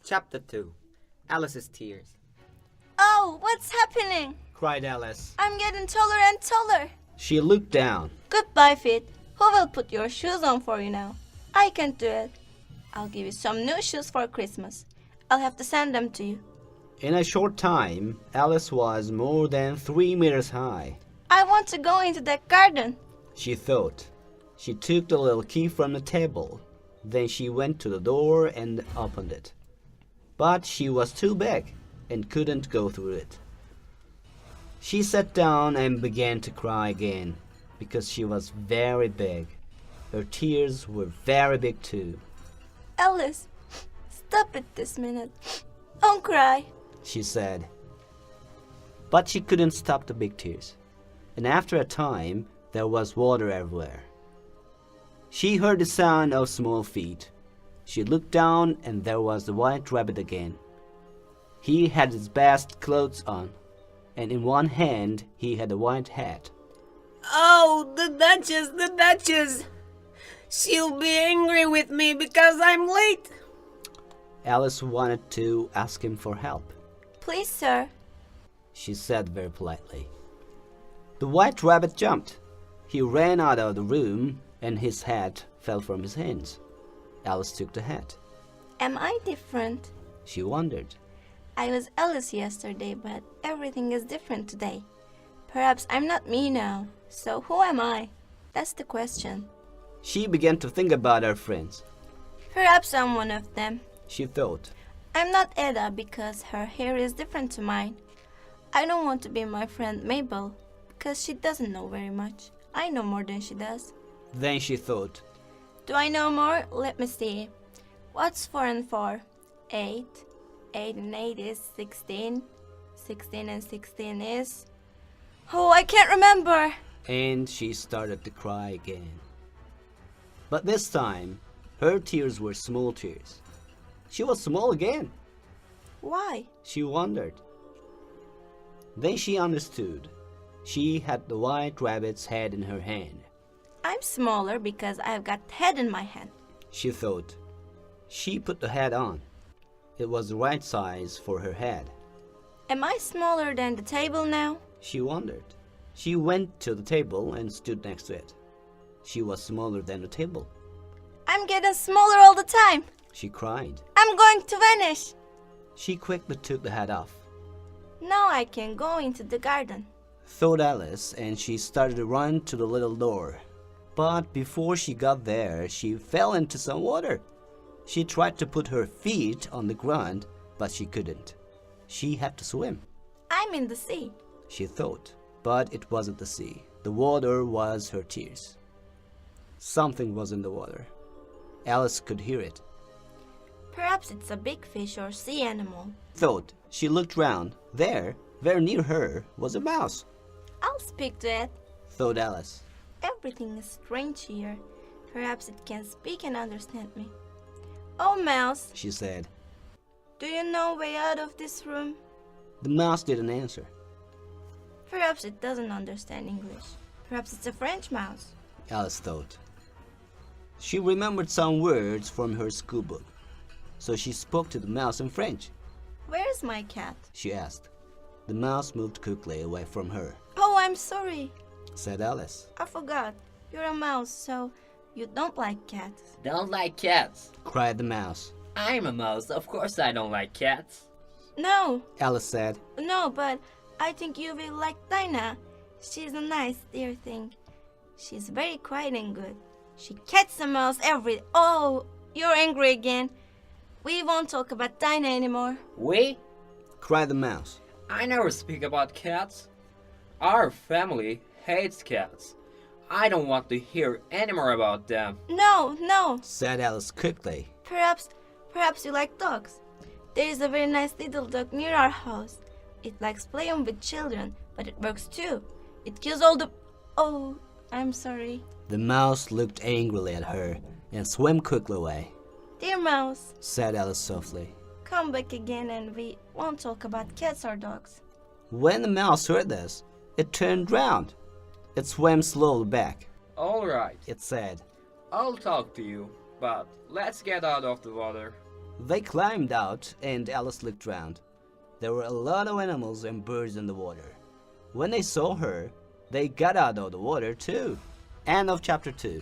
Chapter 2. Alice's Tears. Oh, what's happening? Cried Alice. I'm getting taller and taller. She looked down. Goodbye, feet. Who will put your shoes on for you now? I can't do it. I'll give you some new shoes for Christmas. I'll have to send them to you. In a short time, Alice was more than 3 meters high. I want to go into that garden. She thought. She took the little key from the table. Then she went to the door and opened it. But she was too big and couldn't go through it. She sat down and began to cry again because she was very big. Her tears were very big too. Alice, stop it this minute. Don't cry, she said. But she couldn't stop the big tears. And after a time, there was water everywhere. She heard the sound of small feet. She looked down and there was the white rabbit again. He had his best clothes on, and in one hand he had a white hat. Oh, the Duchess! She'll be angry with me because I'm late. Alice wanted to ask him for help. Please, sir, she said very politely. The white rabbit jumped. He ran out of the room and his hat fell from his hands. Alice took the hat. Am I different? She wondered. I was Alice yesterday, but everything is different today. Perhaps I'm not me now. So who am I? That's the question. She began to think about her friends. Perhaps I'm one of them. She thought. I'm not Ada because her hair is different to mine. I don't want to be my friend Mabel because she doesn't know very much. I know more than she does. Then she thought. Do I know more? Let me see. What's 4 and 4? 8. 8 and 8 is 16. 16 and 16 is... Oh, I can't remember. And she started to cry again. But this time, her tears were small tears. She was small again. Why? She wondered. Then she understood. She had the white rabbit's head in her hand. I'm smaller because I've got head in my hand, she thought. She put the hat on. It was the right size for her head. Am I smaller than the table now? She wondered. She went to the table and stood next to it. She was smaller than the table. I'm getting smaller all the time. She cried. I'm going to vanish. She quickly took the hat off. Now I can go into the garden, thought Alice, and she started to run to the little door. But before she got there, she fell into some water. She tried to put her feet on the ground, but she couldn't. She had to swim. I'm in the sea, she thought. But it wasn't the sea. The water was her tears. Something was in the water. Alice could hear it. Perhaps it's a big fish or sea animal, thought. She looked round. There, very near her, was a mouse. I'll speak to it, thought Alice. Everything is strange here. Perhaps it can speak and understand me. Oh, mouse, she said. Do you know way out of this room? The mouse didn't answer. Perhaps it doesn't understand English. Perhaps it's a French mouse, Alice thought. She remembered some words from her schoolbook. So she spoke to the mouse in French. Where's my cat? She asked. The mouse moved quickly away from her. Oh, I'm sorry, said Alice. I forgot. You're a mouse, so you don't like cats. Don't like cats? Cried the mouse. I'm a mouse. Of course I don't like cats. No, Alice said. No, but I think you will like Dinah. She's a nice, dear thing. She's very quiet and good. She catches a mouse every... Oh, you're angry again. We won't talk about Dinah anymore. We? Cried the mouse. I never speak about cats. Our family hates cats. I don't want to hear any more about them. No, said Alice quickly. Perhaps you like dogs. There is a very nice little dog near our house. It likes playing with children, but it works too. It kills all the... Oh, I'm sorry. The mouse looked angrily at her and swam quickly away. Dear mouse, said Alice softly. Come back again and we won't talk about cats or dogs. When the mouse heard this, it turned round. It swam slowly back. All right, it said. I'll talk to you, but let's get out of the water. They climbed out and Alice looked round. There were a lot of animals and birds in the water. When they saw her, they got out of the water too. End of chapter 2.